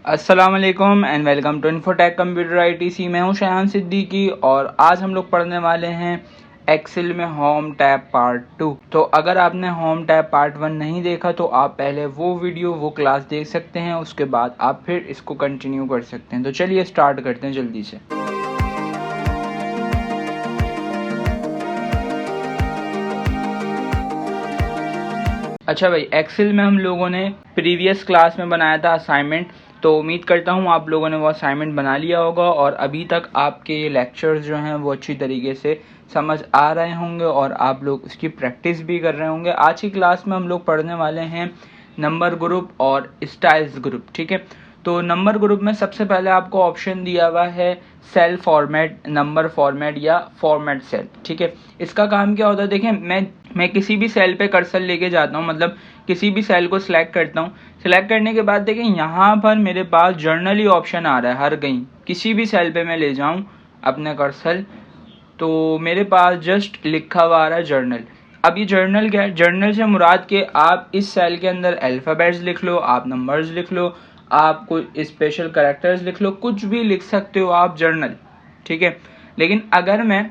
अस्सलाम वालेकुम and welcome to Infotech computer ITC. मैं हूं शायान सिद्दीकी और आज हम लोग पढ़ने वाले हैं एक्सेल में होम टैब पार्ट 2। तो अगर आपने होम टैब पार्ट 1 नहीं देखा तो आप पहले वो क्लास देख सकते हैं, उसके बाद आप फिर इसको कंटिन्यू कर सकते हैं। तो चलिए स्टार्ट करते हैं जल्दी से। अच्छा भाई, एक्सेल में हम लोगों ने प्रीवियस क्लास में बनाया था असाइनमेंट, तो उम्मीद करता हूँ आप लोगों ने वो असाइनमेंट बना लिया होगा और अभी तक आपके ये लेक्चर्स जो हैं वो अच्छी तरीके से समझ आ रहे होंगे और आप लोग उसकी प्रैक्टिस भी कर रहे होंगे। आज की क्लास में हम लोग पढ़ने वाले हैं नंबर ग्रुप और स्टाइल्स ग्रुप। ठीक है, तो नंबर ग्रुप में सबसे पहले आपको ऑप्शन दिया हुआ है सेल फॉर्मेट, नंबर फॉर्मेट या फॉर्मेट सेल। ठीक है, इसका काम क्या होता है, देखें मैं किसी भी सेल पे कर्सर लेके जाता हूँ, मतलब किसी भी सेल को सिलेक्ट करता हूँ। सिलेक्ट करने के बाद देखें यहाँ पर मेरे पास जर्नली ऑप्शन आ रहा है। हर कहीं किसी भी सेल पे मैं ले जाऊँ अपने कर्सर, तो मेरे पास जस्ट लिखा हुआ आ रहा है जर्नल। अब ये जर्नल क्या है, जर्नल से मुराद के आप इस सेल के अंदर अल्फ़ाबेट्स लिख लो, आप नंबर्स लिख लो, आप कोई स्पेशल कैरेक्टर्स लिख लो, कुछ भी लिख सकते हो आप जर्नल। ठीक है, लेकिन अगर मैं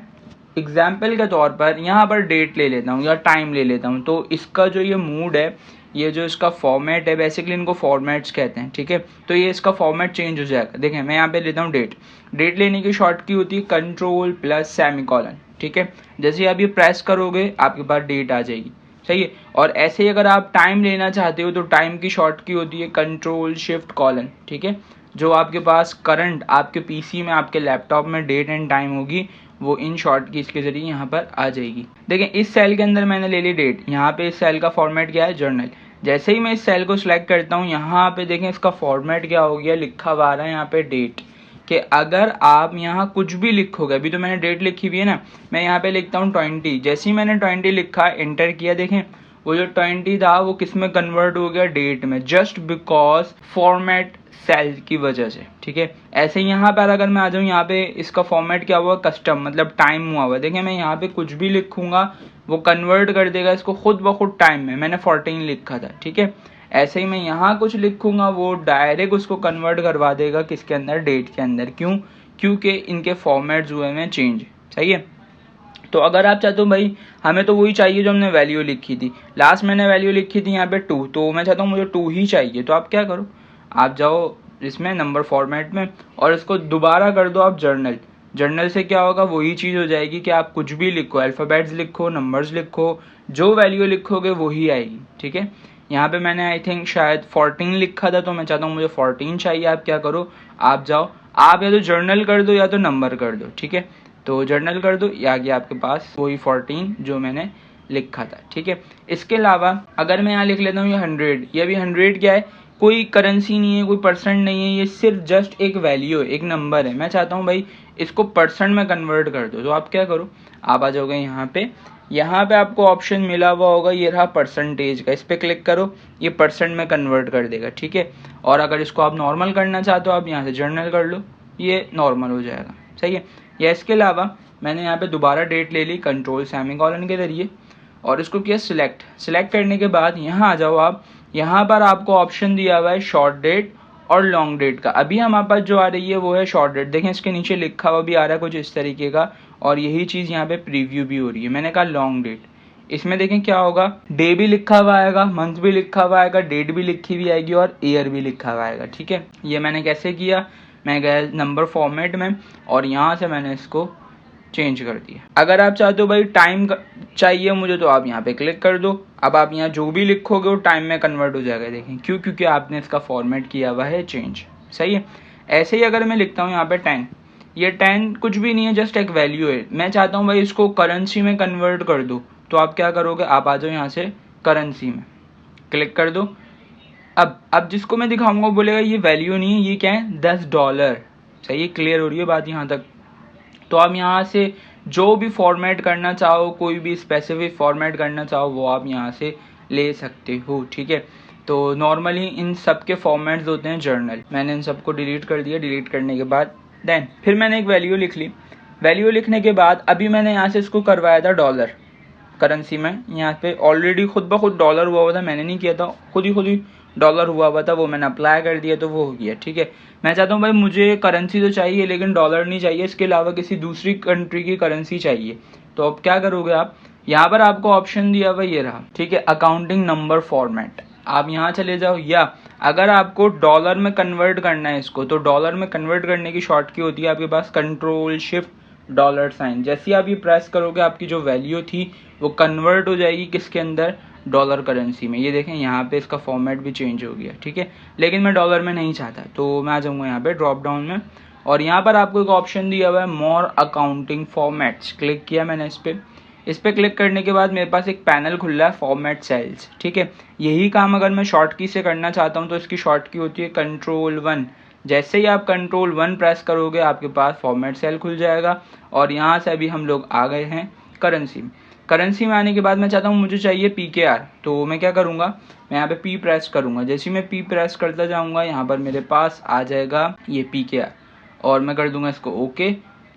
एग्जाम्पल के तौर पर यहाँ पर डेट ले लेता हूँ या टाइम ले लेता हूँ, तो इसका जो ये मूड है, ये जो इसका फॉर्मेट है, बेसिकली इनको फॉर्मेट्स कहते हैं। ठीक है, तो ये इसका फॉर्मेट चेंज हो जाएगा। देखें मैं यहाँ पे लेता हूँ डेट। डेट लेने की शॉर्ट की होती है कंट्रोल प्लस सेमीकोलन। ठीक है, जैसे आप ये प्रेस करोगे आपके पास डेट आ जाएगी। सही है, और ऐसे ही अगर आप टाइम लेना चाहते हो तो टाइम की शॉर्ट की होती है कंट्रोल शिफ्ट कॉलन। ठीक है, जो आपके पास करंट आपके पीसी में, आपके लैपटॉप में डेट एंड टाइम होगी, वो इन शॉर्ट कीज के जरिए यहाँ पर आ जाएगी। देखें इस सेल के अंदर मैंने ले ली डेट, यहाँ पे इस सेल का फॉर्मेट क्या है, जर्नल। जैसे ही मैं इस सेल को सिलेक्ट करता हूँ, यहाँ पे देखें इसका फॉर्मेट क्या हो गया, लिखा हुआ आ रहा है यहाँ पे डेट। कि अगर आप यहाँ कुछ भी लिखोगे, अभी तो मैंने डेट लिखी हुई है ना, मैं यहाँ पे लिखता हूँ 20। जैसे ही मैंने 20 लिखा, एंटर किया, देखें वो जो 20 था वो किस में कन्वर्ट हो गया, डेट में, जस्ट बिकॉज फॉर्मेट सेल की वजह से। ठीक है, ऐसे यहाँ पर अगर मैं आ जाऊँ, यहाँ पे इसका फॉर्मेट क्या हुआ, कस्टम, मतलब टाइम हुआ हुआ। देखिए मैं यहाँ पे कुछ भी लिखूंगा वो कन्वर्ट कर देगा इसको खुद ब खुद टाइम में। मैंने 14 लिखा था। ठीक है, ऐसे ही मैं यहाँ कुछ लिखूंगा वो डायरेक्ट उसको कन्वर्ट करवा देगा किसके अंदर, डेट के अंदर। क्यों? क्योंकि इनके फॉर्मेट्स हुए हैं चेंज। सही है, तो अगर आप चाहते हो भाई हमें तो वही चाहिए जो हमने वैल्यू लिखी थी, लास्ट मैंने वैल्यू लिखी थी यहाँ पे 2, तो मैं चाहता हूँ मुझे 2 ही चाहिए। तो आप क्या करो, आप जाओ इसमें नंबर फॉर्मेट में और इसको दोबारा कर दो आप जर्नल। जर्नल से क्या होगा, वही चीज़ हो जाएगी कि आप कुछ भी लिखो, अल्फ़ाबेट्स लिखो, नंबर्स लिखो, जो वैल्यू लिखोगे वही आएगी। ठीक है, यहाँ पे मैंने आई थिंक शायद 14 लिखा था, तो मैं चाहता हूँ मुझे 14 चाहिए। आप क्या करो, आप जाओ, आप या तो जर्नल कर दो या तो नंबर कर दो। ठीक है, तो जर्नल कर दो, ये आ गया आपके पास वही 14 जो मैंने लिखा था। ठीक है, इसके अलावा अगर मैं यहाँ लिख लेता हूँ ये 100, ये भी 100 क्या है, कोई करेंसी नहीं है, कोई परसेंट नहीं है, ये सिर्फ जस्ट एक वैल्यू है, एक नंबर है। मैं चाहता हूँ भाई इसको परसेंट में कन्वर्ट कर दो, तो आप क्या करो, आप आ जाओगे यहाँ पे आपको ऑप्शन मिला हुआ होगा, ये रहा परसेंटेज का, इस पर क्लिक करो, ये परसेंट में कन्वर्ट कर देगा। ठीक है, और अगर इसको आप नॉर्मल करना चाहते हो, आप यहाँ से जर्नल कर लो, ये नॉर्मल हो जाएगा। सही है, या इसके अलावा मैंने यहाँ पे दोबारा डेट ले ली कंट्रोल सेमीकोलन के जरिए और इसको किया सिलेक्ट। सिलेक्ट करने के बाद यहाँ आ जाओ आप, यहाँ पर आपको ऑप्शन दिया हुआ है शॉर्ट डेट और लॉन्ग डेट का। अभी हमारे पास जो आ रही है वो है शॉर्ट डेट। देखें इसके नीचे लिखा हुआ भी आ रहा है कुछ इस तरीके का, और यही चीज़ यहाँ पे प्रीव्यू भी हो रही है। मैंने कहा लॉन्ग डेट, इसमें देखें क्या होगा, डे भी लिखा हुआ आएगा, मंथ भी लिखा हुआ आएगा, डेट भी लिखी हुई आएगी और ईयर भी लिखा हुआ आएगा। ठीक है, ये मैंने कैसे किया, मैं गया नंबर फॉर्मेट में और यहाँ से मैंने इसको चेंज कर दिया। अगर आप चाहते हो भाई टाइम चाहिए मुझे, तो आप यहाँ पे क्लिक कर दो। अब आप यहाँ जो भी लिखोगे वो टाइम में कन्वर्ट हो जाएगा। देखें क्यों, क्योंकि आपने इसका फॉर्मेट किया हुआ है चेंज। सही है, ऐसे ही अगर मैं लिखता हूँ यहाँ पे 10, ये 10 कुछ भी नहीं है, जस्ट एक वैल्यू है। मैं चाहता हूँ भाई इसको करेंसी में कन्वर्ट कर दो, तो आप क्या करोगे, आप आ जाओ यहाँ से करेंसी में, क्लिक कर दो। अब जिसको मैं दिखाऊंगा वो बोलेगा ये वैल्यू नहीं है, ये क्या है, $10। सही है, क्लियर हो रही है बात यहाँ तक? तो आप यहाँ से जो भी फॉर्मेट करना चाहो, कोई भी स्पेसिफिक फॉर्मेट करना चाहो, वो आप यहाँ से ले सकते हो। ठीक है, तो नॉर्मली इन सब के फॉर्मेट्स होते हैं जर्नल। मैंने इन सबको डिलीट कर दिया। डिलीट करने के बाद देन फिर मैंने एक वैल्यू लिख ली। वैल्यू लिखने के बाद अभी मैंने यहाँ से इसको करवाया था डॉलर करेंसी में। यहाँ पे ऑलरेडी खुद ब खुद डॉलर हुआ था, मैंने नहीं किया था, खुद ही डॉलर हुआ था वो मैंने अप्लाई कर दिया तो वो हो गया। ठीक है, मैं चाहता हूँ भाई मुझे करेंसी तो चाहिए लेकिन डॉलर नहीं चाहिए, इसके अलावा किसी दूसरी कंट्री की करेंसी चाहिए। तो अब क्या करोगे आप, यहाँ पर आपको ऑप्शन दिया हुआ ये रहा। ठीक है, अकाउंटिंग नंबर फॉर्मेट, आप यहाँ चले जाओ। या अगर आपको डॉलर में कन्वर्ट करना है इसको, तो डॉलर में कन्वर्ट करने की शॉर्ट की होती है आपके पास कंट्रोल शिफ्ट डॉलर साइन। जैसे ही आप ये प्रेस करोगे आपकी जो वैल्यू थी वो कन्वर्ट हो जाएगी किसके अंदर, डॉलर करेंसी में। ये देखें यहाँ पे इसका फॉर्मेट भी चेंज हो गया। ठीक है, लेकिन मैं डॉलर में नहीं चाहता तो मैं आ जाऊँगा यहाँ पे ड्रॉप डाउन में, और यहाँ पर आपको एक ऑप्शन दिया हुआ है मोर अकाउंटिंग फॉर्मेट्स। क्लिक किया मैंने इस पर क्लिक करने के बाद मेरे पास एक पैनल खुल रहा है फॉर्मेट सेल्स। ठीक है, यही काम अगर मैं शॉर्ट की से करना चाहता हूँ तो इसकी शॉर्ट की होती है कंट्रोल 1। जैसे ही आप कंट्रोल 1 प्रेस करोगे आपके पास फॉर्मेट सेल खुल जाएगा, और यहाँ से अभी हम लोग आ गए हैं करेंसी में आने के बाद मैं चाहता हूँ मुझे चाहिए PKR, तो मैं क्या करूँगा, मैं यहाँ पे P प्रेस करूँगा। जैसे ही मैं P प्रेस करता जाऊँगा यहाँ पर मेरे पास आ जाएगा ये PKR, और मैं कर दूंगा इसको ओके,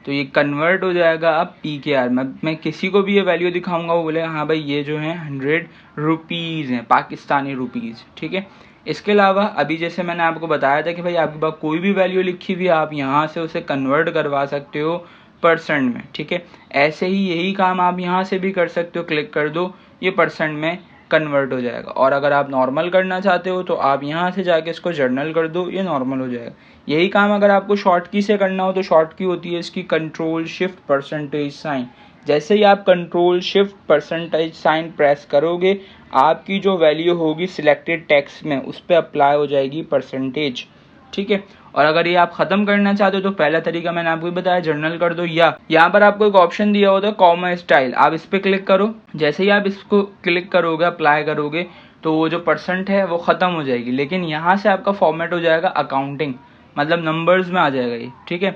तो ये कन्वर्ट हो जाएगा अब PKR। मैं किसी को भी ये वैल्यू दिखाऊंगा वो बोले हाँ भाई ये जो है 100 रुपीज़ हैं, पाकिस्तानी रुपीज़। ठीक है, इसके अलावा अभी जैसे मैंने आपको बताया था कि भाई आपके पास कोई भी वैल्यू लिखी हुई है आप यहाँ से उसे कन्वर्ट करवा सकते हो परसेंट में। ठीक है, ऐसे ही यही काम आप यहाँ से भी कर सकते हो, क्लिक कर दो ये परसेंट में कन्वर्ट हो जाएगा। और अगर आप नॉर्मल करना चाहते हो तो आप यहाँ से जाके इसको जर्नल कर दो, ये नॉर्मल हो जाएगा। यही काम अगर आपको शॉर्ट की से करना हो तो शॉर्ट की होती है इसकी कंट्रोल शिफ्ट परसेंटेज साइन। जैसे ही आप control shift percentage sign press करोगे आपकी जो वैल्यू होगी सिलेक्टेड टेक्स्ट में उस पर अप्लाई हो जाएगी परसेंटेज। ठीक है, और अगर ये आप खत्म करना चाहते हो तो पहला तरीका मैंने आपको बताया जर्नल कर दो, या यहाँ पर आपको एक ऑप्शन दिया होता है कॉमा स्टाइल, आप इस पर क्लिक करो। जैसे ही आप इसको क्लिक करोगे अप्लाई करोगे तो वो जो परसेंट है वो खत्म हो जाएगी, लेकिन यहाँ से आपका फॉर्मेट हो जाएगा अकाउंटिंग, मतलब नंबर्स में आ जाएगा ये। ठीक है,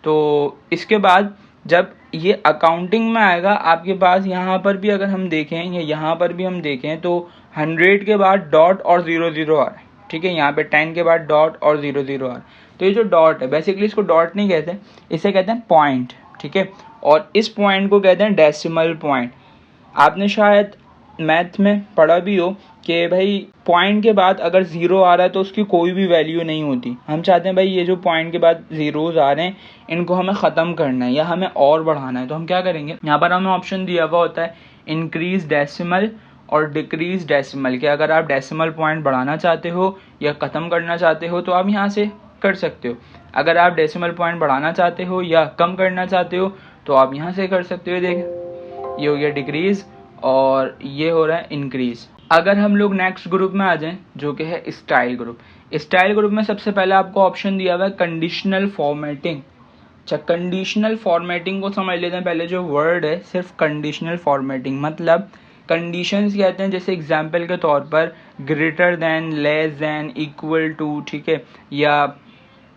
तो इसके बाद जब ये अकाउंटिंग में आएगा आपके पास यहाँ पर भी अगर हम देखें या यहाँ पर भी हम देखें तो 100 के बाद डॉट और 00 आ रहा है। ठीक है, यहाँ पे 10 के बाद डॉट और 00 आ रहा है। तो ये जो डॉट है बेसिकली इसको डॉट नहीं कहते, इसे कहते हैं पॉइंट। ठीक है, और इस पॉइंट को कहते हैं डेसिमल पॉइंट। आपने शायद मैथ में पढ़ा भी हो कि भाई पॉइंट के बाद अगर 0 आ रहा है तो उसकी कोई भी वैल्यू नहीं होती। हम चाहते हैं भाई ये जो पॉइंट के बाद ज़ीरोज़ आ रहे हैं इनको हमें ख़त्म करना है या हमें और बढ़ाना है, तो हम क्या करेंगे, यहाँ पर हमें ऑप्शन दिया हुआ होता है इंक्रीज डेसिमल और डिक्रीज डेसिमल, कि अगर आप डेसिमल पॉइंट बढ़ाना चाहते हो या ख़त्म करना चाहते हो तो आप यहाँ से कर सकते हो। अगर आप डेसिमल पॉइंट बढ़ाना चाहते हो या कम करना चाहते हो तो आप यहाँ से कर सकते हो। देखें ये हो गया डिक्रीज और ये हो रहा है इंक्रीज। अगर हम लोग नेक्स्ट ग्रुप में आ जाएं जो कि है स्टाइल ग्रुप, स्टाइल ग्रुप में सबसे पहले आपको ऑप्शन दिया हुआ है कंडीशनल फॉर्मेटिंग। अच्छा, कंडीशनल फॉर्मेटिंग को समझ लेते हैं पहले। जो वर्ड है सिर्फ कंडीशनल फॉर्मेटिंग, मतलब कंडीशंस कहते हैं, जैसे एग्जाम्पल के तौर पर greater than, less than, equal to, ठीक है, या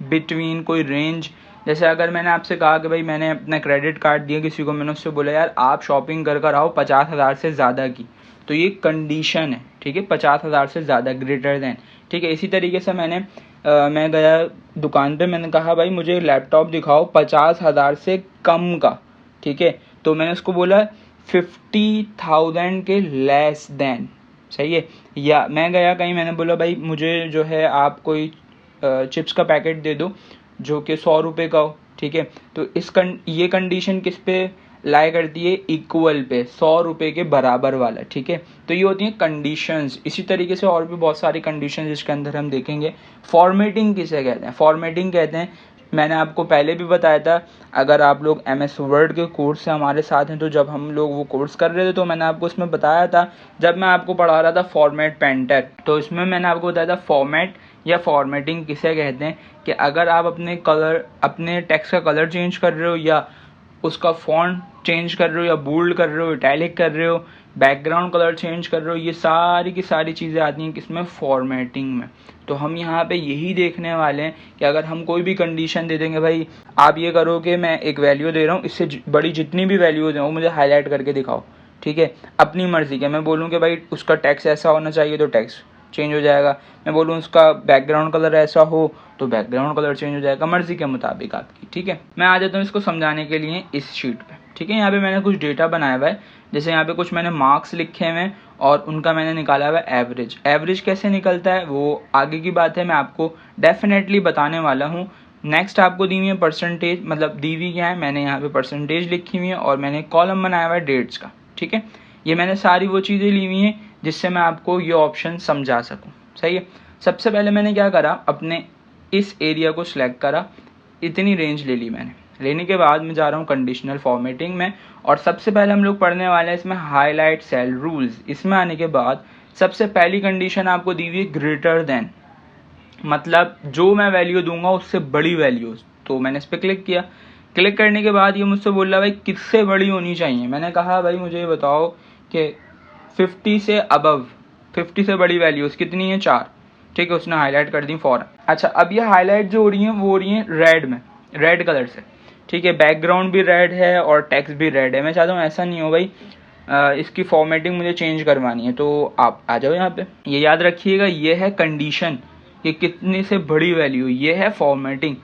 बिटवीन, कोई रेंज। जैसे अगर मैंने आपसे कहा कि भाई मैंने अपना क्रेडिट कार्ड दिया किसी को, मैंने उससे बोला यार आप शॉपिंग कर आओ 50,000 से ज़्यादा की, तो ये कंडीशन है। ठीक है, 50,000 से ज़्यादा, ग्रेटर देन। ठीक है, इसी तरीके से मैं गया दुकान पे, मैंने कहा भाई मुझे लैपटॉप दिखाओ 50,000 से कम का। ठीक है, तो मैंने उसको बोला 50,000 के लेस देन, सही है। या मैं गया कहीं, मैंने बोला भाई मुझे जो है आप कोई चिप्स का पैकेट दे दो जो कि 100 रुपये का हो। ठीक है, तो ये कंडीशन किस पे लाई करती है, इक्वल पे, 100 रुपये के बराबर वाला। ठीक है, तो ये होती हैं कंडीशंस। इसी तरीके से और भी बहुत सारी कंडीशंस जिसके अंदर हम देखेंगे। फॉर्मेटिंग किसे कहते हैं, फॉर्मेटिंग कहते हैं, मैंने आपको पहले भी बताया था, अगर आप लोग MS वर्ड के कोर्स से हमारे साथ हैं तो जब हम लोग वो कोर्स कर रहे थे तो मैंने आपको उसमें बताया था, जब मैं आपको पढ़ा रहा था फॉर्मेट पेंटर, तो इसमें मैंने आपको बताया था फॉर्मेट या फॉर्मेटिंग किसे कहते हैं, कि अगर आप अपने टेक्स्ट का कलर चेंज कर रहे हो या उसका फॉन्ट चेंज कर रहे हो या बोल्ड कर रहे हो, इटैलिक कर रहे हो, बैकग्राउंड कलर चेंज कर रहे हो, ये सारी की सारी चीज़ें आती हैं किसमें, फॉर्मेटिंग में। तो हम यहाँ पे यही देखने वाले हैं कि अगर हम कोई भी कंडीशन दे देंगे, भाई आप ये करो कि मैं एक वैल्यू दे रहा हूँ, इससे बड़ी जितनी भी वैल्यूज हैं वो मुझे हाईलाइट करके दिखाओ। ठीक है, अपनी मर्जी के, मैं बोलूँ कि भाई उसका टेक्स्ट ऐसा होना चाहिए तो टेक्स्ट चेंज हो जाएगा, मैं बोलूँ उसका बैकग्राउंड कलर ऐसा हो तो बैकग्राउंड कलर चेंज हो जाएगा, मर्जी के मुताबिक आपकी। ठीक है, मैं आ जाता हूँ इसको समझाने के लिए इस शीट पे। ठीक है, यहाँ पे मैंने कुछ डेटा बनाया हुआ है, जैसे यहाँ पे कुछ मैंने मार्क्स लिखे हुए हैं और उनका मैंने निकाला हुआ है एवरेज। एवरेज कैसे निकलता है वो आगे की बात है, मैं आपको डेफिनेटली बताने वाला हूँ। नेक्स्ट आपको दी हुई है परसेंटेज, मतलब दी हुई क्या है, मैंने यहाँ पे परसेंटेज लिखी हुई है और मैंने कॉलम बनाया हुआ है डेट्स का। ठीक है, ये मैंने सारी वो चीज़ें ली हुई हैं जिससे मैं आपको ये ऑप्शन समझा सकूँ। सही है, सबसे पहले मैंने क्या करा, अपने इस एरिया को सिलेक्ट करा, इतनी रेंज ले ली मैंने। लेने के बाद मैं जा रहा हूँ कंडीशनल फॉर्मेटिंग में, और सबसे पहले हम लोग पढ़ने वाले हैं इसमें हाईलाइट सेल रूल्स। इसमें आने के बाद सबसे पहली कंडीशन आपको दी हुई है ग्रेटर देन, मतलब जो मैं वैल्यू दूंगा उससे बड़ी वैल्यूज। तो मैंने इस पर क्लिक किया। क्लिक करने के बाद ये मुझसे बोल रहा है भाई किससे बड़ी होनी चाहिए। मैंने कहा भाई मुझे ये बताओ कि 50 से अबव, 50 से बड़ी वैल्यूज कितनी है, 4। ठीक है, उसने हाईलाइट कर दी फॉरन। अच्छा, अब ये हाईलाइट जो हो रही है वो हो रही है रेड में, रेड कलर से। ठीक है, बैकग्राउंड भी रेड है और टेक्स्ट भी रेड है। मैं चाहता हूँ ऐसा नहीं हो भाई, इसकी फॉर्मेटिंग मुझे चेंज करवानी है, तो आप आ जाओ यहाँ पे। ये याद रखिएगा, ये है कंडीशन कि कितनी से बड़ी वैल्यू, ये है फॉर्मेटिंग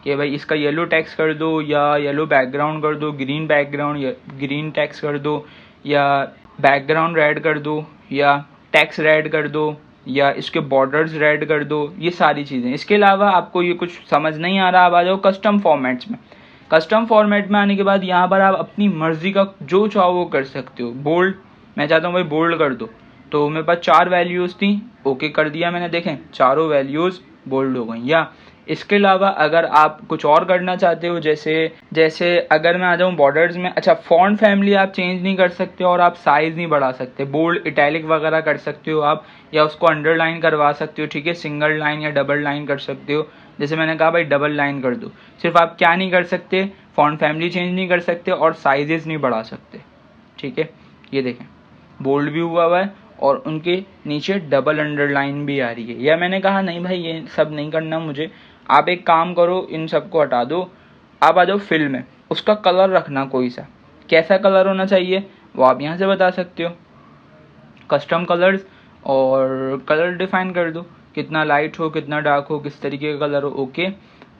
कि भाई इसका येलो टेक्स्ट कर दो या येलो बैकग्राउंड कर दो, ग्रीन बैकग्राउंड या ग्रीन टेक्स्ट कर दो, या बैकग्राउंड रेड कर दो, या टेक्स्ट रेड कर दो, या इसके बॉर्डर्स रेड कर दो, ये सारी चीज़ें। इसके अलावा आपको ये कुछ समझ नहीं आ रहा, आप आ जाओ कस्टम फॉर्मेट्स में। कस्टम फॉर्मेट में आने के बाद यहाँ पर आप अपनी मर्जी का जो चाहो वो कर सकते हो। बोल्ड, मैं चाहता हूँ भाई बोल्ड कर दो, तो मेरे पास 4 वैल्यूज़ थी, ओके कर दिया मैंने, देखें चारों वैल्यूज़ बोल्ड हो गई। या इसके अलावा अगर आप कुछ और करना चाहते हो, जैसे अगर मैं आ जाऊँ बॉर्डर्स में, अच्छा फॉन्ट फैमिली आप चेंज नहीं कर सकते और आप साइज़ नहीं बढ़ा सकते। बोल्ड इटैलिक वगैरह कर सकते हो आप, या उसको अंडरलाइन करवा सकते हो। ठीक है, सिंगल लाइन या डबल लाइन कर सकते हो। जैसे मैंने कहा भाई डबल लाइन कर दो। सिर्फ आप क्या नहीं कर सकते, फॉन्ट फैमिली चेंज नहीं कर सकते और साइजेस नहीं बढ़ा सकते। ठीक है, ये देखें बोल्ड भी हुआ है और उनके नीचे डबल अंडरलाइन भी आ रही है। या मैंने कहा नहीं भाई ये सब नहीं करना मुझे, आप एक काम करो, इन सबको हटा दो, आप आ जाओ फिल में, उसका कलर रखना कोई सा, कैसा कलर होना चाहिए वो आप यहाँ से बता सकते हो। कस्टम कलर्स, और कलर डिफाइन कर दो, कितना लाइट हो, कितना डार्क हो, किस तरीके का कलर हो, ओके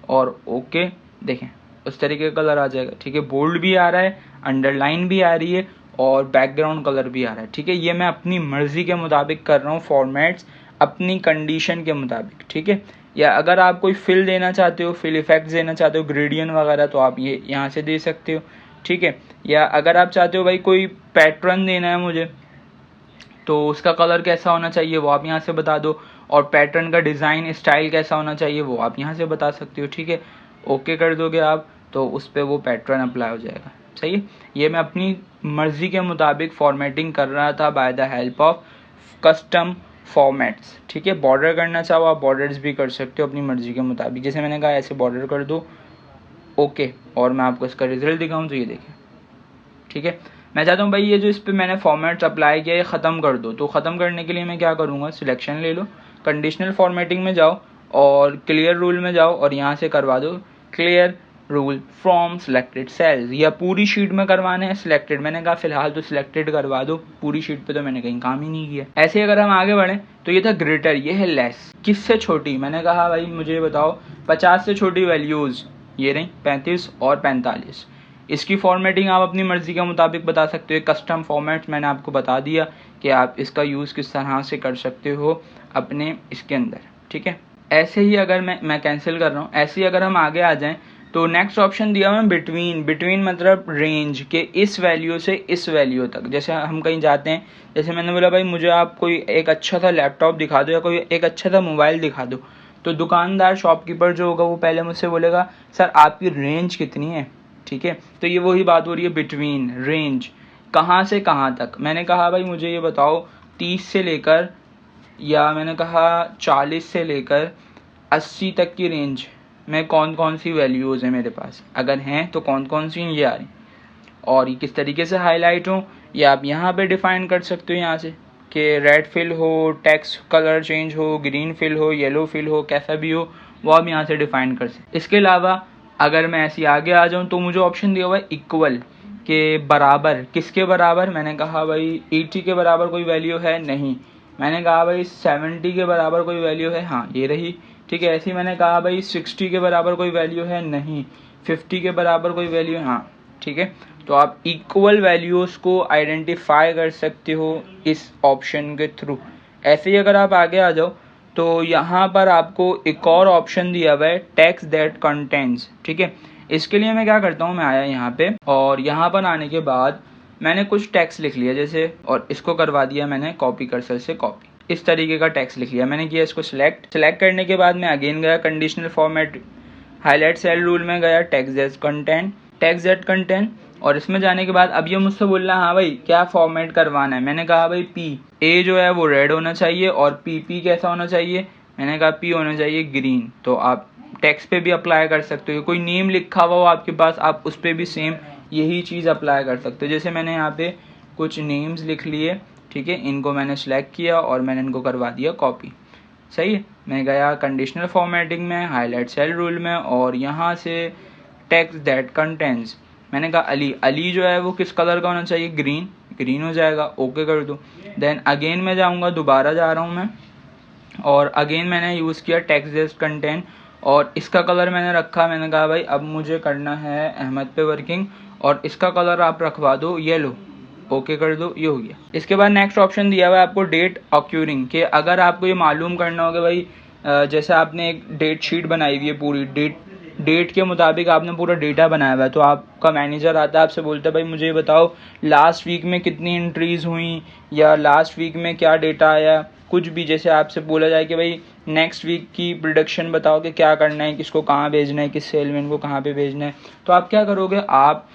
और ओके। देखें उस तरीके का कलर आ जाएगा। ठीक है, बोल्ड भी आ रहा है, अंडरलाइन भी आ रही है और बैकग्राउंड कलर भी आ रहा है। ठीक है, ये मैं अपनी मर्जी के मुताबिक कर रहा हूँ फॉर्मेट्स, अपनी कंडीशन के मुताबिक। ठीक है, या अगर आप कोई फिल देना चाहते हो, फिल इफेक्ट्स देना चाहते हो, ग्रेडियंट वगैरह, तो आप ये यहाँ से दे सकते हो। ठीक है, या अगर आप चाहते हो भाई कोई पैटर्न देना है मुझे, तो उसका कलर कैसा होना चाहिए वो आप यहाँ से बता दो, और पैटर्न का डिज़ाइन स्टाइल कैसा होना चाहिए वो आप यहाँ से बता सकते हो। ठीक है, ओके कर दोगे आप तो उस पर वो पैटर्न अप्लाई हो जाएगा। सही है, ये मैं अपनी मर्ज़ी के मुताबिक फॉर्मेटिंग कर रहा था bye the help of custom formats. ठीक है, बॉर्डर करना चाहो आप बॉर्डर्स भी कर सकते हो अपनी मर्ज़ी के मुताबिक। जैसे मैंने कहा ऐसे बॉर्डर कर दो, ओके, और मैं आपको इसका रिजल्ट दिखाऊँ तो ये देखें। ठीक है, मैं चाहता हूँ भाई ये जो इस पर मैंने फॉर्मेट्स अप्लाई किया ये ख़त्म कर दो। तो ख़त्म करने के लिए मैं क्या करूँगा, सिलेक्शन ले लो, कंडीशनल फॉर्मेटिंग में जाओ और क्लियर रूल में जाओ और यहाँ से करवा दो clear rule from selected cells, या पूरी शीट में करवाने हैं सिलेक्टेड। मैंने कहा फिलहाल तो सिलेक्टेड करवा दो, पूरी शीट पे तो मैंने कहीं काम ही नहीं किया। ऐसे अगर हम आगे बढ़ें तो ये था ग्रेटर, ये है लेस, किससे छोटी। मैंने कहा भाई मुझे बताओ 50 से छोटी वैल्यूज़, ये रही 35 और 45। इसकी फॉर्मेटिंग आप अपनी मर्ज़ी के मुताबिक बता सकते हो। कस्टम फॉर्मेट्स मैंने आपको बता दिया कि आप इसका यूज़ किस तरह से कर सकते हो अपने इसके अंदर। ठीक है, ऐसे ही अगर मैं कैंसिल कर रहा हूँ, ऐसे ही अगर हम आगे आ जाएं तो नेक्स्ट ऑप्शन दिया हुआ है बिटवीन मतलब रेंज के इस वैल्यू से इस वैल्यू तक। जैसे हम कहीं जाते हैं, जैसे मैंने बोला भाई मुझे आप कोई एक अच्छा सा लैपटॉप दिखा दो या कोई एक अच्छा सा मोबाइल दिखा दो, तो दुकानदार शॉपकीपर जो होगा वो पहले मुझसे बोलेगा सर आपकी रेंज कितनी है। ठीक है, तो ये वही बात हो रही है बिटवीन, रेंज कहाँ से कहाँ तक। मैंने कहा भाई मुझे ये बताओ 30 से लेकर, या मैंने कहा 40 से लेकर 80 तक की रेंज में कौन कौन सी वैल्यूज़ हैं मेरे पास, अगर हैं तो कौन कौन सी ये आ रही और ये किस तरीके से हाईलाइट हो, या आप यहाँ पे डिफ़ाइन कर सकते हो यहाँ से कि रेड फिल हो, टेक्स्ट कलर चेंज हो, ग्रीन फिल हो, येलो फिल हो, कैसा भी हो वो आप यहाँ से डिफ़ाइन कर सकते। इसके अलावा अगर मैं ऐसे आगे आ जाऊँ तो मुझे ऑप्शन दिया हुआ है इक्वल के बराबर। किसके बराबर, मैंने कहा भाई 80 के बराबर कोई वैल्यू है नहीं, मैंने कहा भाई 70 के बराबर कोई वैल्यू है, हाँ ये रही। ठीक है, ऐसे ही मैंने कहा भाई 60 के बराबर कोई वैल्यू है नहीं, 50 के बराबर कोई वैल्यू है, हाँ ठीक है। तो आप इक्वल वैल्यूज़ को आइडेंटिफाई कर सकते हो इस ऑप्शन के थ्रू। ऐसे ही अगर आप आगे आ जाओ तो यहाँ पर आपको एक और ऑप्शन दिया हुआ है टेक्स्ट दैट कंटेंट्स, ठीक है। इसके लिए मैं क्या करता हूँ, मैं आया यहाँ पे और यहाँ पर आने के बाद मैंने कुछ टेक्स्ट लिख लिया जैसे, और इसको करवा दिया मैंने कॉपी कर्सर से कॉपी, इस तरीके का टेक्स्ट लिख लिया मैंने, किया इसको सिलेक्ट करने के बाद मैं अगेन गया conditional format, highlight cell rule में गया टेक्स्ट दैट कंटेंट और इसमें जाने के बाद अब ये मुझसे बोल रहा है हाँ भाई क्या फॉर्मेट करवाना है। मैंने कहा भाई पी ए जो है वो रेड होना चाहिए और पी कैसा होना चाहिए, मैंने कहा पी होना चाहिए ग्रीन। तो आप टेक्स्ट पे भी अप्लाई कर सकते हो, कोई नेम लिखा हुआ हो आपके पास आप उस पर भी सेम यही चीज़ अप्लाई कर सकते हो। जैसे मैंने यहाँ पे कुछ नेम्स लिख लिए, ठीक है, इनको मैंने सेलेक्ट किया और मैंने इनको करवा दिया कॉपी, सही है। मैं गया कंडीशनल फॉर्मेटिंग में, हाईलाइट सेल रूल में और यहाँ से टेक्स्ट दैट कंटेंट्स, मैंने कहा अली जो है वो किस कलर का होना चाहिए, ग्रीन हो जाएगा, ओके कर दो। देन अगेन मैं जाऊँगा, दोबारा जा रहा हूँ मैं और अगेन मैंने यूज़ किया टेक्स्ट दैट कंटेंट और इसका कलर मैंने रखा, मैंने कहा भाई अब मुझे करना है अहमद पे वर्किंग और इसका कलर आप रखवा दो येलो, ओके कर दो, ये हो गया। इसके बाद नेक्स्ट ऑप्शन दिया हुआ है आपको डेट ऑक्यूरिंग, कि अगर आपको ये मालूम करना होगा भाई जैसे आपने एक डेट शीट बनाई हुई है पूरी डेट के मुताबिक आपने पूरा डेटा बनाया हुआ है, तो आपका मैनेजर आता है आपसे बोलता है भाई मुझे ये बताओ लास्ट वीक में कितनी एंट्रीज हुई या लास्ट वीक में क्या डेटा आया, कुछ भी। जैसे आपसे बोला जाए कि भाई नेक्स्ट वीक की प्रोडक्शन बताओ कि क्या करना है, किसको कहाँ भेजना है, किस सेलमैन को कहाँ पे भेजना है, तो आप क्या करोगे, आप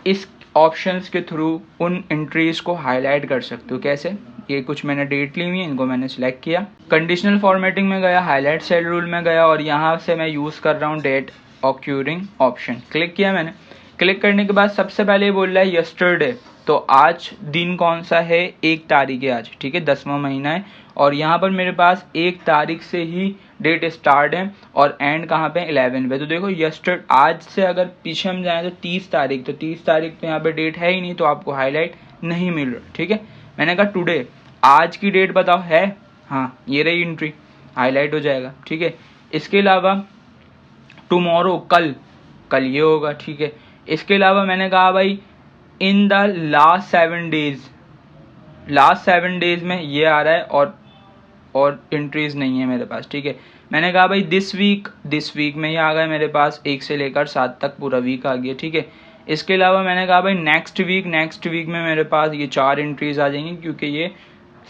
इस ऑप्शंस के थ्रू उन एंट्रीज को हाईलाइट कर सकते हो। कैसे, ये कुछ मैंने डेट ली हुई है, इनको मैंने सेलेक्ट किया, कंडीशनल फॉर्मेटिंग में गया, हाईलाइट सेल रूल में गया और यहाँ से मैं यूज़ कर रहा हूँ डेट ऑक्यूरिंग ऑप्शन, क्लिक किया मैंने। क्लिक करने के बाद सबसे पहले बोल रहा है यस्टरडे, तो आज दिन कौन सा है, 1 तारीख है आज, ठीक है, 10वां महीना है और यहाँ पर मेरे पास 1 तारीख से ही डेट स्टार्ट है और एंड कहाँ पे, 11 पे। तो देखो आज से अगर पीछे हम जाएं तो 30 तारीख, तो 30 तारीख तो यहाँ पे डेट है ही नहीं, तो आपको हाईलाइट नहीं मिल रहा, ठीक है। मैंने कहा टुडे, आज की डेट बताओ है, हाँ ये रही एंट्री, हाईलाइट हो जाएगा, ठीक है। इसके अलावा टुमारो, कल ये होगा, ठीक है। इसके अलावा मैंने कहा भाई इन द लास्ट 7 डेज में ये आ रहा है और एंट्रीज नहीं है मेरे पास, ठीक है। मैंने कहा भाई दिस वीक में ये आ गया मेरे पास, 1 से लेकर 7 तक पूरा वीक आ गया, ठीक है। इसके अलावा मैंने कहा भाई नेक्स्ट वीक में मेरे पास ये 4 एंट्रीज आ जाएंगी क्योंकि ये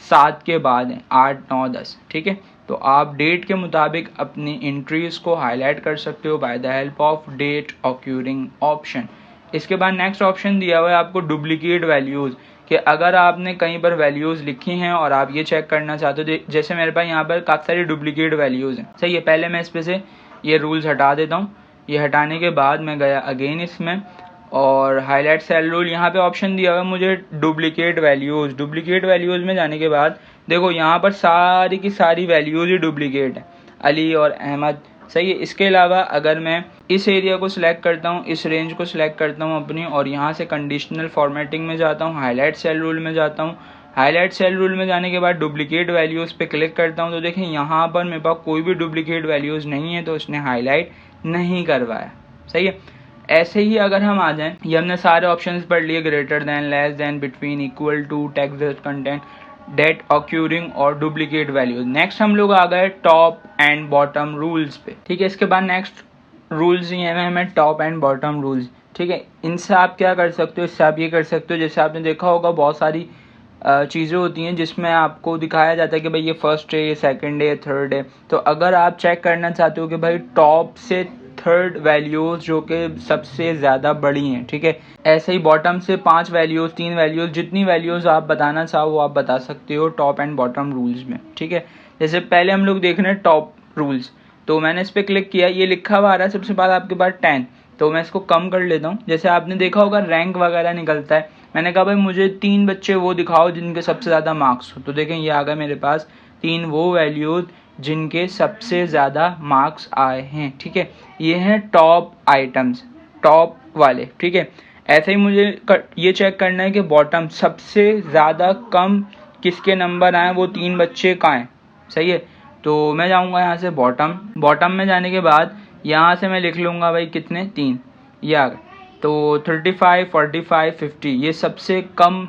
7 के बाद है, 8, 9, 10, ठीक है। तो आप डेट के मुताबिक अपनी एंट्रीज को हाईलाइट कर सकते हो by the help of date occurring option. इसके बाद नेक्स्ट ऑप्शन दिया हुआ है आपको डुप्लीकेट वैल्यूज़, कि अगर आपने कहीं पर वैल्यूज़ लिखी हैं और आप ये चेक करना चाहते हो, जैसे मेरे पास यहाँ पर काफ़ी सारी डुप्लीकेट वैल्यूज़ हैं, सही है। पहले मैं इस पे से ये रूल्स हटा देता हूँ, ये हटाने के बाद मैं गया अगेन इसमें और हाईलाइट सेल रूल, यहाँ पे ऑप्शन दिया हुआ है मुझे डुप्लीकेट वैल्यूज़ में जाने के बाद देखो यहाँ पर सारी की सारी वैल्यूज़ ही डुप्लीकेट है, अली और अहमद, सही है। इसके अलावा अगर मैं इस एरिया को सिलेक्ट करता हूँ, इस रेंज को सिलेक्ट करता हूँ अपनी और यहाँ से कंडीशनल फॉर्मेटिंग में जाता हूँ, हाईलाइट सेल रूल में जाता हूँ, हाईलाइट सेल रूल में जाने के बाद डुप्लीकेट वैल्यूज़ पे क्लिक करता हूँ, तो देखें यहाँ पर मेरे पास कोई भी डुप्लीकेट वैल्यूज़ नहीं है, तो उसने हाईलाइट नहीं करवाया, सही है। ऐसे ही अगर हम आ जाएं, ये हमने सारे ऑप्शंस पढ़ लिए, greater than, less than, between, equal to, text content, date occurring और डुप्लीकेट वैल्यूज। नेक्स्ट हम लोग आ गए टॉप एंड बॉटम रूल्स पे, ठीक है। इसके बाद नेक्स्ट रूल्स ही हैं हमें टॉप एंड बॉटम रूल्स, ठीक है। इनसे आप क्या कर सकते हो, इससे आप ये कर सकते हो, जैसे आपने देखा होगा बहुत सारी चीज़ें होती हैं जिसमें आपको दिखाया जाता है कि भाई ये फर्स्ट है, ये सेकंड है, ये थर्ड है। तो अगर आप चेक करना चाहते हो कि भाई टॉप से थर्ड वैल्यूज़ जो कि सबसे ज़्यादा बड़ी हैं, ठीक है, ऐसे ही बॉटम से 5 वैल्यूज़, 3 वैल्यूज़, जितनी वैल्यूज़ आप बताना चाहो वो आप बता सकते हो टॉप एंड बॉटम रूल्स में, ठीक है। जैसे पहले हम लोग देख रहे हैं टॉप रूल्स, तो मैंने इस पर क्लिक किया, ये लिखा हुआ आ रहा है सबसे बाद आपके पास 10, तो मैं इसको कम कर लेता हूँ। जैसे आपने देखा होगा रैंक वगैरह निकलता है, मैंने कहा भाई मुझे 3 बच्चे वो दिखाओ जिनके सबसे ज़्यादा मार्क्स हो, तो देखें ये आ गया मेरे पास 3 वो वैल्यूज़ जिनके सबसे ज़्यादा मार्क्स आए हैं, ठीक है। ये हैं टॉप आइटम्स, टॉप वाले, ठीक है। ऐसे ही मुझे ये चेक करना है कि बॉटम सबसे ज़्यादा कम किसके नंबर आए, वो 3 बच्चे कहाँ हैं, सही है। तो मैं जाऊँगा यहाँ से बॉटम में जाने के बाद यहाँ से मैं लिख लूँगा भाई कितने, 3, ये आ गए, तो 35, 45, 50 ये सबसे कम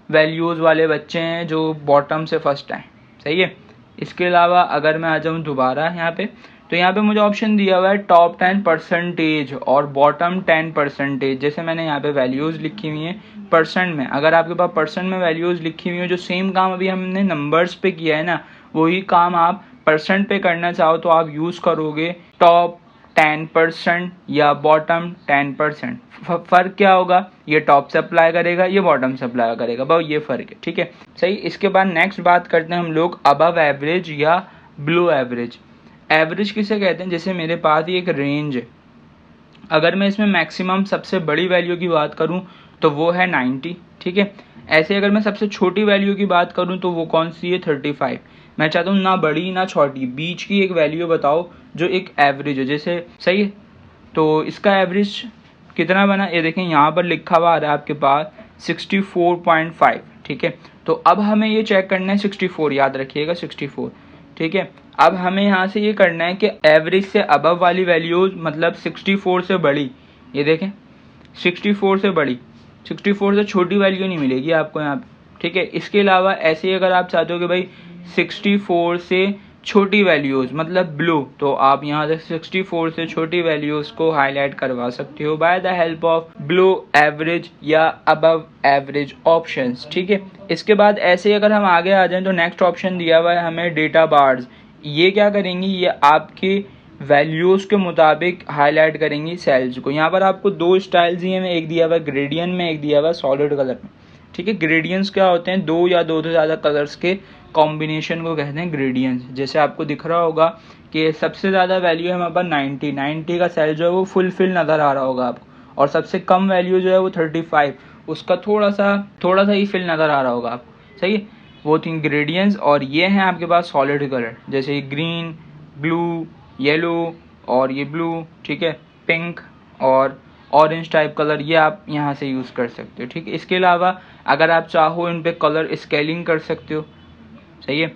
वैल्यूज़ वाले बच्चे हैं जो बॉटम से फर्स्ट आए, सही है। इसके अलावा अगर मैं आ जाऊँ दोबारा यहाँ पे, तो यहाँ पे मुझे ऑप्शन दिया हुआ है टॉप 10% और बॉटम 10%। जैसे मैंने यहाँ पे वैल्यूज़ लिखी हुई हैं परसेंट में, अगर आपके पास परसेंट में वैल्यूज़ लिखी हुई हैं, जो सेम काम अभी हमने नंबर्स पे किया है ना, वही काम आप परसेंट पे करना चाहो तो आप यूज़ करोगे टॉप 10% या बॉटम 10%। फ़र्क क्या होगा, ये टॉप से अप्लाई करेगा, ये बॉटम से अप्लाई करेगा, बस ये फ़र्क है, ठीक है, सही। इसके बाद नेक्स्ट बात करते हैं हम लोग अबव एवरेज या बिलो एवरेज। एवरेज किसे कहते हैं, जैसे मेरे पास ही एक रेंज है, अगर मैं इसमें मैक्सिमम सबसे बड़ी वैल्यू की बात करूं तो वो है 90, ठीक है। ऐसे अगर मैं सबसे छोटी वैल्यू की बात करूं तो वो कौन सी है, 35। मैं चाहता हूँ ना बड़ी ना छोटी, बीच की एक वैल्यू बताओ जो एक एवरेज है, जैसे सही है। तो इसका एवरेज कितना बना, ये देखें यहाँ पर लिखा हुआ आ रहा है आपके पास 64.5, ठीक है। तो अब हमें ये चेक करना है 64, याद रखिएगा 64, ठीक है। अब हमें यहाँ से ये करना है कि एवरेज से अबव वाली वैल्यूज मतलब 64 से बड़ी, ये देखें 64 से बड़ी, 64 से छोटी वैल्यू नहीं मिलेगी आपको यहाँ पे, ठीक है। इसके अलावा ऐसे ही अगर आप चाहते हो कि भाई 64 से छोटी वैल्यूज़ मतलब ब्लू, तो आप यहाँ से 64 से छोटी वैल्यूज़ को हाईलाइट करवा सकते हो by the help of blow average या अबव एवरेज ऑप्शंस, ठीक है। इसके बाद ऐसे अगर हम आगे आ जाएं तो नेक्स्ट ऑप्शन दिया हुआ है हमें डेटा बार्स। ये क्या करेंगी, ये आपकी वैल्यूज़ के मुताबिक हाईलाइट करेंगी सेल्स को। यहाँ पर आपको दो स्टाइल्स दिए हैं, एक दिया हुआ है ग्रेडियंट में, एक दिया हुआ है सॉलिड कलर में, ठीक है। ग्रेडियंट्स क्या होते हैं, दो या दो से ज़्यादा कलर्स के कॉम्बिनेशन को कहते हैं ग्रेडियंट्स। जैसे आपको दिख रहा होगा कि सबसे ज़्यादा वैल्यू है हमारे पास 90 का सेल जो है वो फुलफिल नज़र आ रहा होगा आपको, और सबसे कम वैल्यू जो है वो 35, उसका थोड़ा सा ही फिल नज़र आ रहा होगा आपको, सही है। वो थी ग्रेडियंट्स। और ये हैं आपके पास सॉलिड कलर, जैसे ग्रीन, ब्लू, येलो और ये ब्लू, ठीक है, पिंक और ऑरेंज टाइप कलर, ये आप यहाँ से यूज़ कर सकते हो, ठीक है। इसके अलावा अगर आप चाहो इन पे कलर स्केलिंग कर सकते हो, सही है।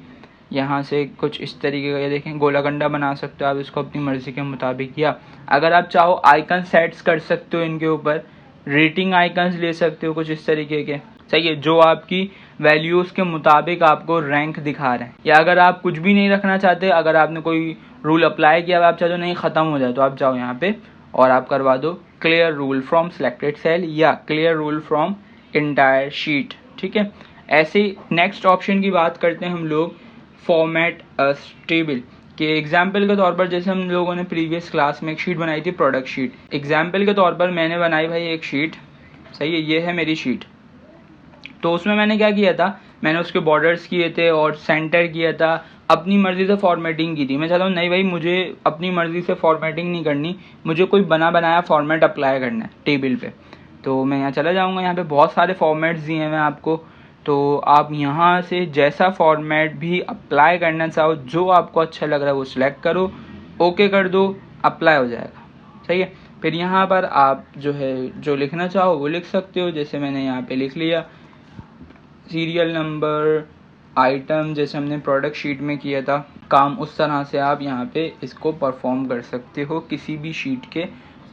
यहाँ से कुछ इस तरीके का ये देखें गोलागंडा बना सकते हो आप इसको अपनी मर्ज़ी के मुताबिक, या अगर आप चाहो आइकन सेट्स कर सकते हो, इनके ऊपर रेटिंग आइकन्स ले सकते हो कुछ इस तरीके के, सही है, जो आपकी वैल्यूज़ के मुताबिक आपको रैंक दिखा रहे हैं। या अगर आप कुछ भी नहीं रखना चाहते, अगर आपने कोई रूल अप्लाई किया आप चाहते हो नहीं ख़त्म हो जाए, तो आप जाओ यहाँ पे और आप करवा दो clear rule from selected cell या clear rule from entire sheet, ठीक है। ऐसे नेक्स्ट ऑप्शन की बात करते हैं हम लोग फॉर्मेट अ टेबल के एग्जाम्पल के तौर पर। जैसे हम लोगों ने प्रीवियस क्लास में एक शीट बनाई थी प्रोडक्ट शीट, एग्जाम्पल के तौर पर मैंने बनाई भाई एक शीट, सही है, ये है मेरी शीट। तो उसमें मैंने क्या किया था, मैंने उसके बॉर्डर्स किए थे और सेंटर किया था, अपनी मर्ज़ी से फॉर्मेटिंग की थी। मैं चाहता हूँ नहीं भाई मुझे अपनी मर्ज़ी से फॉर्मेटिंग नहीं करनी, मुझे कोई बना बनाया फॉर्मेट अप्लाई करना है टेबल पे। तो मैं यहाँ चला जाऊँगा, यहाँ पे बहुत सारे फॉर्मेट्स दिए हैं मैं आपको, तो आप यहाँ से जैसा फॉर्मेट भी अप्लाई करना चाहो, जो आपको अच्छा लग रहा है वो सिलेक्ट करो, ओके कर दो, अप्लाई हो जाएगा, सही है। फिर यहाँ पर आप जो है जो लिखना चाहो वो लिख सकते हो, जैसे मैंने यहाँ पे लिख लिया सीरियल नंबर, आइटम, जैसे हमने प्रोडक्ट शीट में किया था काम, उस तरह से आप यहाँ पे इसको परफॉर्म कर सकते हो किसी भी शीट के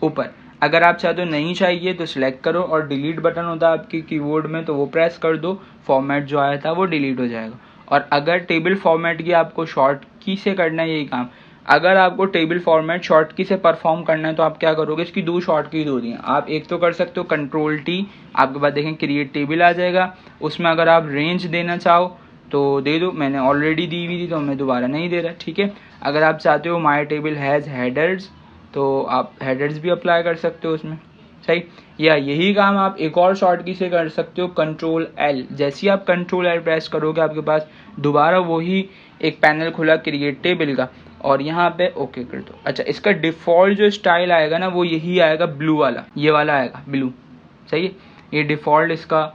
ऊपर। अगर आप चाहते हो नहीं चाहिए तो सिलेक्ट करो और डिलीट बटन होता है आपके कीबोर्ड में, तो वो प्रेस कर दो, फॉर्मेट जो आया था वो डिलीट हो जाएगा। और अगर टेबल फॉर्मेट की आपको शॉर्ट की से करना है यही काम, अगर आपको टेबल फॉर्मेट शॉर्ट की से परफॉर्म करना है तो आप क्या करोगे, इसकी दो शॉर्ट कीज होती हैं, आप एक तो कर सकते हो कंट्रोल टी, आपके पास देखें क्रिएट टेबल आ जाएगा, उसमें अगर आप रेंज देना चाहो तो दे दो, मैंने ऑलरेडी दी हुई थी तो मैं दोबारा नहीं दे रहा, ठीक है। अगर आप चाहते हो माई टेबल हैज़ हेडर्स, तो आप हेडर्स भी अप्लाई कर सकते हो उसमें, सही। या यही काम आप एक और शॉर्ट की से कर सकते हो, कंट्रोल एल, जैसे ही आप कंट्रोल एल प्रेस करोगे आपके पास दोबारा वही एक पैनल खुला क्रिएट टेबल का, और यहाँ पे ओके कर दो। अच्छा, इसका डिफ़ॉल्ट जो स्टाइल आएगा ना वो यही आएगा, ब्लू वाला, ये वाला आएगा ब्लू, सही है, ये डिफ़ॉल्ट इसका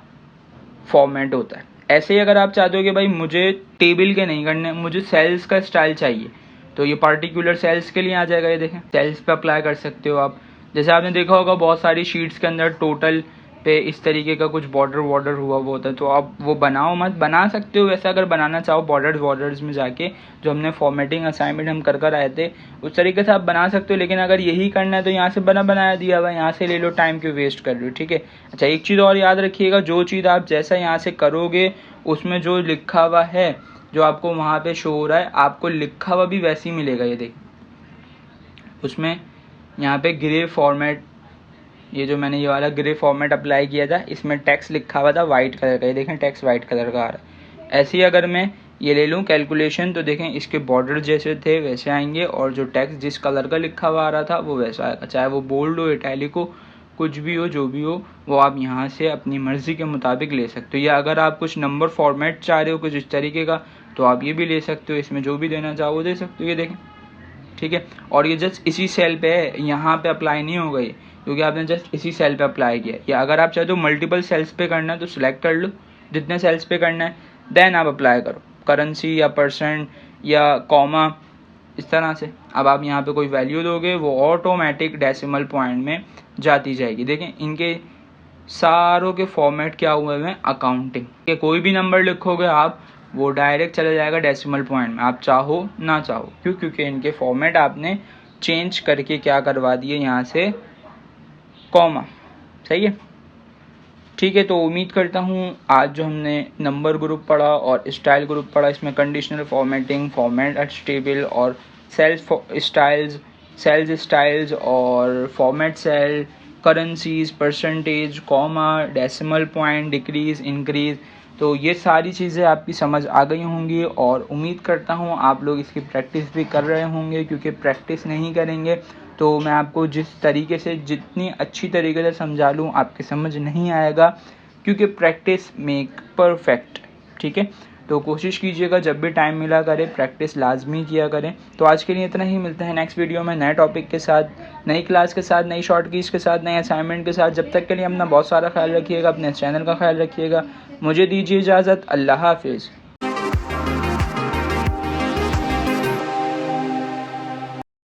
फॉर्मेट होता है। ऐसे ही अगर आप चाहते हो कि भाई मुझे टेबल के नहीं करने, मुझे सेल्स का स्टाइल चाहिए, तो ये पार्टिकुलर सेल्स के लिए आ जाएगा, ये देखें सेल्स पे अप्लाई कर सकते हो आप। जैसे आपने देखा होगा बहुत सारी शीट्स के अंदर टोटल पे इस तरीके का कुछ बॉर्डर हुआ वो होता है, तो आप वो बनाओ मत। बना सकते हो वैसे अगर बनाना चाहो बॉर्डर्स में जाके, जो हमने फॉर्मेटिंग असाइनमेंट हम कर आए थे उस तरीके से आप बना सकते हो, लेकिन अगर यही करना है तो यहाँ से बनाया दिया हुआ, यहाँ से ले लो, टाइम क्यों वेस्ट कर रहे हो, ठीक है। अच्छा, एक चीज़ और याद रखिएगा, जो चीज़ आप जैसा यहाँ से करोगे उसमें जो लिखा हुआ है, जो आपको वहाँ पे शो हो रहा है, आपको लिखा हुआ भी वैसे ही मिलेगा। ये देख, उसमें यहाँ पे ग्रे फॉर्मेट, ये जो मैंने ये वाला ग्रे फॉर्मेट अप्लाई किया था, इसमें टेक्स्ट लिखा हुआ था वाइट कलर का, ये देखें टेक्स्ट वाइट कलर का आ रहा है। ऐसे ही अगर मैं ये ले लूँ कैलकुलेशन, तो देखें इसके बॉर्डर जैसे थे वैसे आएंगे, और जो टेक्स्ट जिस कलर का लिखा हुआ आ रहा था वो वैसा आएगा, चाहे वो बोल्ड हो, इटैलिक हो, कुछ भी हो, जो भी हो, वो आप यहाँ से अपनी मर्ज़ी के मुताबिक ले सकते हो। या अगर आप कुछ नंबर फॉर्मेट चाह रहे हो कुछ इस तरीके का, तो आप ये भी ले सकते हो, इसमें जो भी देना चाहो वो दे सकते हो। ये देखें, ठीक है। और ये जस्ट इसी सेल पे है, यहाँ पे अप्लाई नहीं होगा ये, क्योंकि आपने जस्ट इसी सेल पे अप्लाई किया। या अगर आप चाहते हो मल्टीपल सेल्स पे करना है तो सिलेक्ट कर लो जितने सेल्स पे करना है, देन आप अप्लाई करो, करेंसी या परसेंट या कॉमा, इस तरह से। अब आप यहाँ पे कोई वैल्यू दोगे, वो ऑटोमेटिक डेसिमल पॉइंट में जाती जाएगी। देखें इनके सारों के फॉर्मेट क्या हुए हैं, अकाउंटिंग के। कोई भी नंबर लिखोगे आप, वो डायरेक्ट चला जाएगा डेसिमल पॉइंट में, आप चाहो ना चाहो। क्यों? क्योंकि इनके फॉर्मेट आपने चेंज करके क्या करवा दिए, यहाँ से कॉमा। सही है, ठीक है। तो उम्मीद करता हूँ आज जो हमने नंबर ग्रुप पढ़ा और स्टाइल ग्रुप पढ़ा, इसमें conditional formatting, format as table और सेल्स स्टाइल्स और format cell, currencies, percentage, comma, decimal point, decrease, increase, तो ये सारी चीज़ें आपकी समझ आ गई होंगी। और उम्मीद करता हूँ आप लोग इसकी प्रैक्टिस भी कर रहे होंगे, क्योंकि प्रैक्टिस नहीं करेंगे तो मैं आपको जिस तरीके से जितनी अच्छी तरीके से समझा लूँ आपके समझ नहीं आएगा, क्योंकि प्रैक्टिस मेक परफेक्ट, ठीक है। तो कोशिश कीजिएगा जब भी टाइम मिला करें, प्रैक्टिस लाजमी किया करें। तो आज के लिए इतना ही, मिलते हैं नेक्स्ट वीडियो में नए टॉपिक के साथ, नई क्लास के साथ, नई शॉर्ट कीज के साथ, नए असाइनमेंट के साथ। जब तक के लिए अपना बहुत सारा ख्याल रखिएगा, अपने चैनल का ख्याल रखिएगा। मुझे दीजिए इजाज़त, अल्लाह हाफिज़।